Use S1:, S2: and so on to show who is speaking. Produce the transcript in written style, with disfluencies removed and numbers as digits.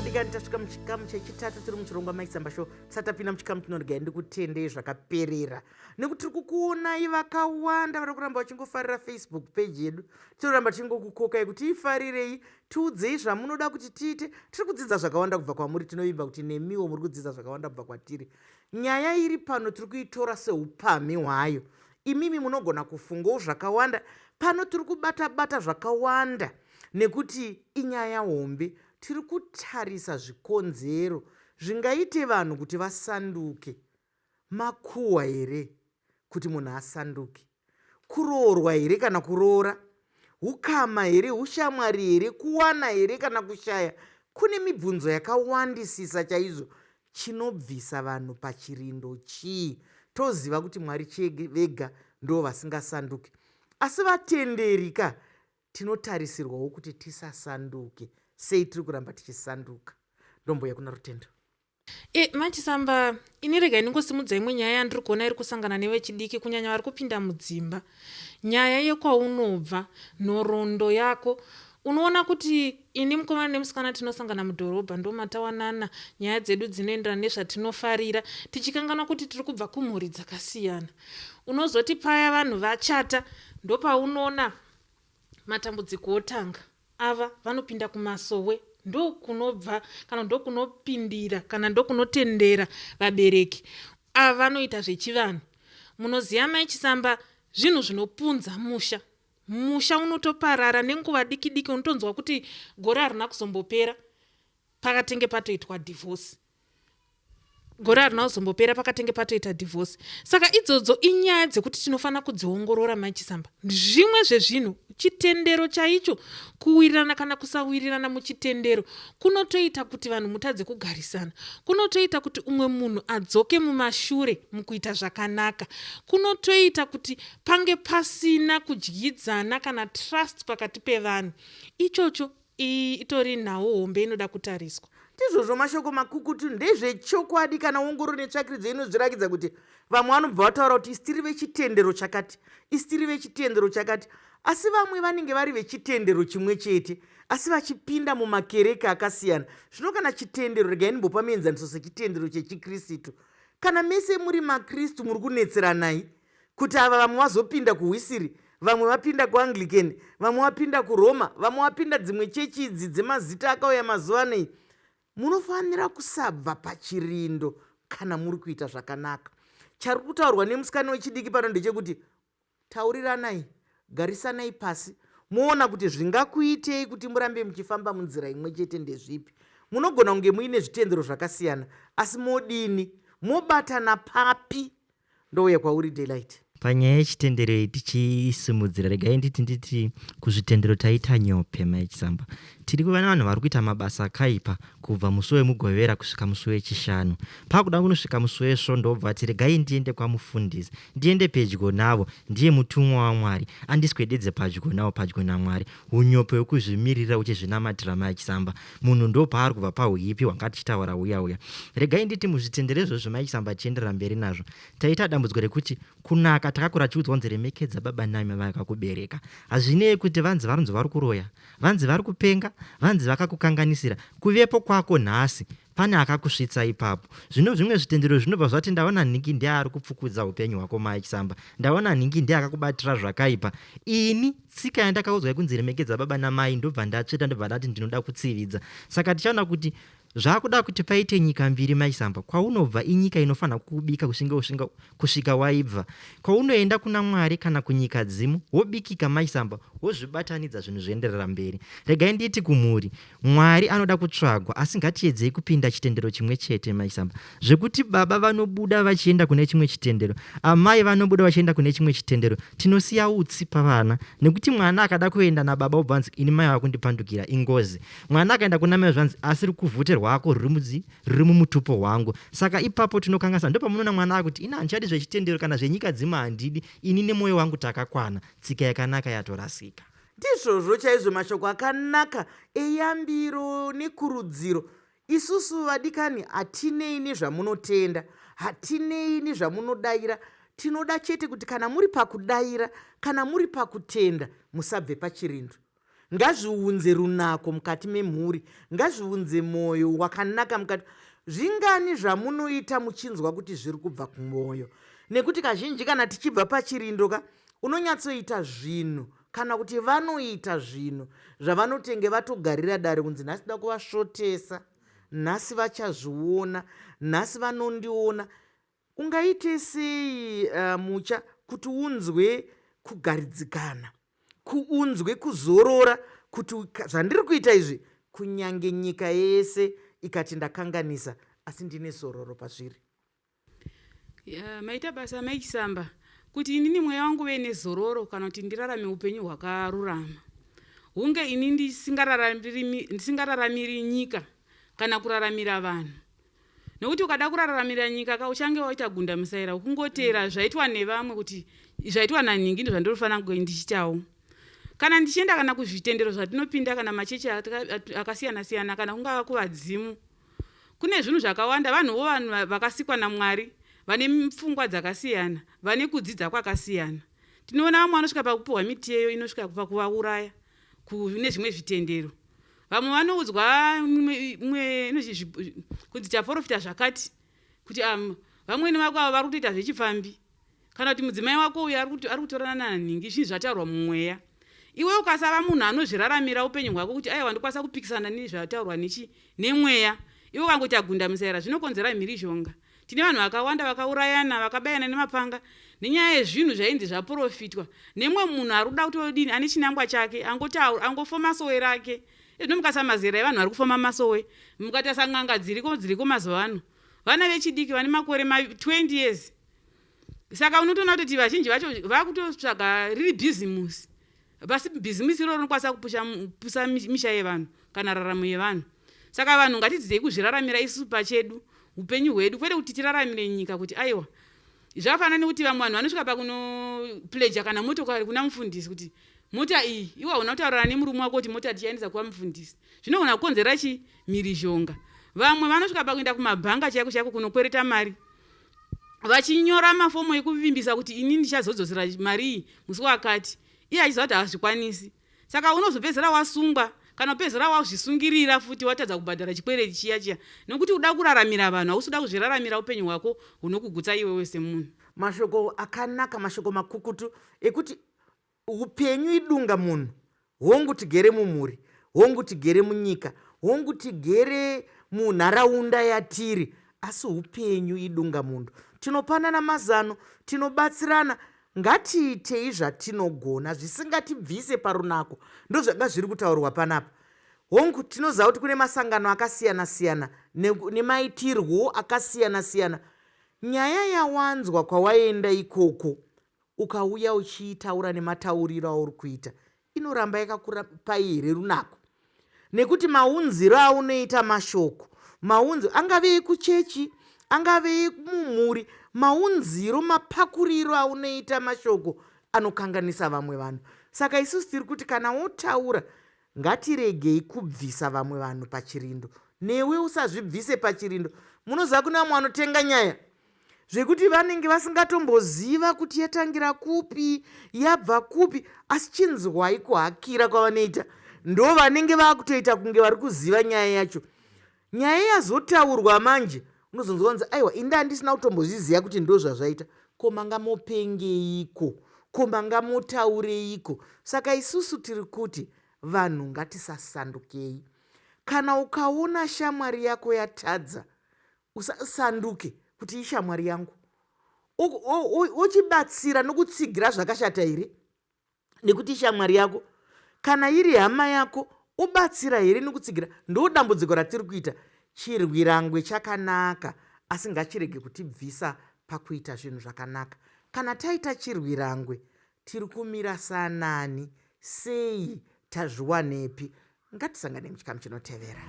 S1: vadikani tasvika muchikamu chechitatu tiri muchirongwa Mai Chisamba Show. Tisatapinda muchikamu tinorega ndikutendei zvakaperera nekuti tiri kukuonai vakawanda vari kuramba vachingofarira Facebook page yedu. Tinoramba tichingokukokai kuti ifarirei, tiudzei zvamunoda kuti tiite. Tiri kudzidza zvakawanda kubva kwamuri, tinovimba kuti nemiwo muri kudzidza zvakawanda kubva kwatiri. Nyaya iri pano tiri kuitora seupamhi hwayo. Imimi munogona kufungawo zvakawanda. Pano tiri kubata zvakawanda nekuti inyaya hombe. Tiri kutarisa zvikonzero zvingaite vanhu kuti vasanduke. Makuhwa here kuti munhu asanduke? Kuroorwa here kana kuroora? Ukama here, ushamwari here, kuwana here kana kushaya? Kune mibvunzo yakawandisisa chaizvo. Chinobvisa vanhu pachirindo chii? Toziva kuti Mwari vega ndo vasingasanduke, asi vatenderika tinotarisirwawo kuti tisasanduke. Sei tiri kuramba tichisanduka? Ndomboya kuna Rutendo.
S2: Mai Chisamba, ini rega ndingosimudza imwe nyaya yandiri kuona iri kusangana nevechidiki, kunyanya vari kupinda mudzimba. Nyaya yekwaunobva, nhoroondo yako. Unoona kuti ini mukomana nemusikana tinosangana mudhorobha, ndo matawanana nyaya dzedu dzinoenderana nezvatinofarira, tichikanganwa kuti tiri kubva kumhuri dzakasiyana. Unozoti paya vanhu vachata, ndo paunoona matambudziko otanga. Ava vanopinda kumasowe, ndo kunobva kana ndo kunopindira kana ndo kunotendera vabereki. Ava vanoita zvechivanhu. Munoziva Mai Chisamba, zvinhu zvinopunza musha. Musha unotoparara nenguva diki diki, unotonzwa kuti gore harina kuzombopera pakatenge patoitwa divorce. Gore harina kuzombopera pakatenge patoita divorce. Saka idzodzo inyaya dzekuti tinofanira kudziongorora Mai Chisamba. Zvimwe zvezvinhu, chitendero chaicho, kuwirirana kana kusawirirana muchitendero kunotoita kuti vanhu mutadze kugarisana. Kunotoita kuti umwe munhu adzoke mumashure mukuita zvakanaka. Kunotoita kuti pange pasina kudyidzana kana trust pakati pevanhu. Ichocho itori nhawo hombe inoda kutariswa.
S1: Tizvozvo mashoko makukutu ndezvechokwadi kana ongororo netsvakiridzo inozvirakidza kuti vamwe vanobva vataura kuti isi tiri vechitendero chakati, isi tiri vechitendero chakati, asi vamwe vanenge vari vechitendero chimwe chete asi vachipinda mumakereke akasiyana. Zvino kana chitendero, regai ndimbopa muenzaniso sechitendero chechikristu, kana mese muri makristu muri kunetseranai kuti ava vamwe vazopinda kuhwisiri, vamwe vapinda kuanglikeni, vamwe vapinda kuroma, vamwe vapinda dzimwe chechi idzi dzemazita akauya mazuva anei. Munofanira kusabva pachirindo kana muri kuita zvakanaka. Chari kutaurwa nemusikana wechidiki pano ndechekuti tauriranai, garisanai pasi, muona kuti zvingakuitei kuti murambe muchifamba munzira imwe chete ndezvipi. Munogona kunge muine zvitendero zvakasiyana asi modini, mobatana papi? Ndouya kwauri Daylight.
S3: Panyaya yechitendero tichisimudzira, regai nditi kuzvitendero taita nyope Mai Chisamba. Tiri kuva navanhu vari kuita mabasa akaipa kubva musi wemugovera kusvika musi wechishanu. Pakuda kunosvika musi wesvondo ndobva ati regai ndiende kwamufundisi, ndiende pedyo navo, ndiye mutumwa waMwari, andiswededze padyo navo, padyo naMwari. Unyope hwekuzvimirira uchizvinamatira Mai Chisamba. Munhu ndo paari kubva pahuipi hwanga tichitaura uya. Regai nditi muzvitendero izvozvo Mai Chisamba tienderera mberi nazvo. Taita dambudziko rekuti kunaka takakura chiudzwa kunzi remekedza baba namai vakakubereka. Hazvinei kuti vanzi varunzi vari kuroya, vanzi vari kupenga, vanzi vakakukanganisira, kuvepo kwako nhasi pane akakusvitsa ipapo. Zvino zvimwe zvitendero zvinobva zvati ndaona nhingi ndiye ari kupfukudza upenyu hwako Mai Chisamba, ndaona nhingi ndiye akakubatira zvakaipa. Ini tsika yandakaudzwa kunzi remekedza baba namai ndobva ndatsveta, ndobva ndati ndinoda kutsividza. Saka tichaona kuti zvakuda kuti paite nyika mbiri Mai Chisamba. Kwaunobva inyika inofanira kubika kusvika waibva. Kwaunoenda kuna Mwari kana kunyika dzimu wobikika Mai Chisamba, wozvibatanidza zvinhu zvoenderera mberi. Regai nditi kumhuri, Mwari anoda kutsvagwa asi ngatiedzei kupinda chitendero chimwe chete Mai Chisamba. Zvekuti baba vanobuda vachienda kune chimwe chitendero, amai vanobuda vachienda kune chimwe chitendero, tinosiya utsi pavana. Nekuti mwana akada kuenda nababa obva anzi ini mai vakundipandukira ingozi. Mwana akaenda kuna mai zvanzi asiri kuvhuterwa rwako riri mumutupo hwangu. Saka ipapo tinokanganisa, ndo pamunoona mwana akuti ina handichadi zvechitendero kana zvenyika dzima handidi, ini nemwoyo wangu takakwana, tsika yakanaka yatorasika.
S1: Ndizvozvo chaizvo mashoko akanaka eyambiro nekurudziro. Isusu vadikani hatinei nezvamunotenda, hatinei nezvamunodaira. Tinoda chete kuti kana muri pakudayira, kana muri pakutenda, musabve pachirindo. ngazviunze runako mukati memhuri, ngazviunze mwoyo wakanaka mukati. Zvingani zvamunoita muchinzwa kuti zviri kubva kumwoyo, nekuti kazhinji kana tichibva pachirindo unonyatsoita zvinhu kana kuti vanoita zvinhu zvavanotenge vatogarira dare kunzi nhasi da kuvasvotesa, nhasi vachazviona, nhasi vanondiona. Ungaite sei mucha kuti unzwe kugaridzikana, kuunzwe kuzorora, kuti zvandiri kuita izvi kunyange nyika yese ikati ndakanganisa asi ndine zororo pazviri?
S4: Maita basa Mai Chisamba kuti inini mweya wangu uve nezororo kana kuti ndirarame upenyu hwakarurama. Hunge ini ndisingararamiri nyika kana kuraramira vanhu. Nokuti ukada kuraramira nyika uchange waita gunda musaira ukungotera zvaitwa nevamwe, kuti zvaitwa naningi ndizvo ndinofanira kunge ndichitawo. Kana ndichienda kana kuzvitendero zvatinopinda kana machechi akasiyana siyana kana kungava kuvadzimu, kune zvinhu zvakawanda. Vanhuwo vanhu vakasikwa naMwari, vane pfungwa dzakasiyana, vane kudzidza kwakasiyana. Tinoona vamwe vanosvika pakupuhwa miteyo inosvika pakuvauraya kune zvimwe zvitendero. Vamwe vanoudzwa kuti chaprofita zvakati, kuti vamweni vako ava vari kutoita zvechipfambi, kana kuti mudzimai wako uyu ari kutorana naningi, zvinhu zvataurwa mumweya. Iwe ukasava munhu anozviraramira upenyu hwako kuti aiwa ndikwanisa kupikisana nezvataurwa nemweya, iwe ukangoita gunda musaira, zvinokonzera mhirizhonga. Tine vanhu vakawanda vakaurayana, vakabayana nemapanga nenyaya yezvinhu zvainzi zvaprofitwa nemwe munhu ari kuda kutodini, ane chinangwa chake, angofoma masowe rake. Izvino mukasa mazera evanhu vari kufoma masowe, mukatasa n'anga dziriko mazuva ano, vana vechidiki vane makore 20 years. Saka unotoona kuti vazhinji vacho vakutotsvaga riri bhizimusi, basi bhizimusi iro rinokwanisa kupusa misha yevanhu kana raramo yevanhu. Saka vanhu ngatidzidze kuzviraramira isu pachedu upenyu hwedu, kwete kuti tiraramire nyika kuti aiwa. Zvafanana nekuti vamwe vanhu vanosvika pakunopleja kana motokari kuna mufundisi kuti mota iyi iwe hauna kutaurira nemurume wako kuti mota tichaendesa kuva mufundisi. Zvinogona kukonzera mhirizhonga. Vamwe vanosvika pakuenda kumabhanga chaiko kunokwereta mari, vachinyora mafomu ekuvimbisa kuti ini ndichazodzosera mari iyi musi wakati, iye achiziva kuti hazvikwanisi. Saka unozopedzera wasungwa kana upedzera wazvisungirira futi watadza kubhadhara chikwereti chiya, nokuti uda kuraramira vanhu, hausi uda kuzviraramira upenyu hwako hunokugutsa iwe wese munhu.
S1: Mashoko akanaka, mashoko makukutu ekuti upenyu idunga munhu. Hongu tigere mumhuri, hongu tigere munyika, hongu tigere munharaunda yatiri, asi upenyu idunga munhu. Tinopanana mazano, tinobatsirana, ngatiitei zvatinogona zvisingatibvise parunako. Ndozvanga zviri kutaurwa panapa. Hongu tinoziva kuti kune masangano akasiyana siyana nemaitirwo akasiyana siyana. Nyaya yawanzwa kwawaenda ikoko ukauya uchiitaura nematauriro auri kuita, inoramba yakakupa here runako? Nekuti maunziro aunoita mashoko, maunziro angave kuchechi, angave mumhuri, maunziro mapakuriro aunoita mashoko anokanganisa vamwe vanhu. Saka isusu tiri kuti kana wotaura ngatiregei kubvisa vamwe vanhu pachirindo, newe usazvibvise pachirindo. Munoziva kuna vamwe vanotenga nyaya zvekuti vanenge vasingatomboziva kuti yatangira kupi yabva kupi, asi chinzwai kuhakira kwavanoita ndo vanenge vakutoita kunge vari kuziva nyaya yacho. Nyaya yazotaurwa manje unozonzwa kunzi aiwa inda handisina kutombozviziva kuti ndo zvazvaita. Koma ngamupengeiko? Koma ngamutaureiko? Saka isusu tiri kuti vanhu ngatisasandukei. Kana ukaona shamwari yako yatadza, usasanduke kuti ishamwari yangu, uchibatsira nokutsigira zvakashata here nekuti ishamwari yako. Kana iri hama yako ubatsira here nokutsigira. Ndo dambudziko ratiri kuita. Chirwirangwe chakanaka asi ngachirege kutibvisa pakuita zvinhu zvakanaka. Kana taita chirwirangwe tiri kumira sanani sei, tazviwanepi? Ngatisangane muchikamu chinotevera.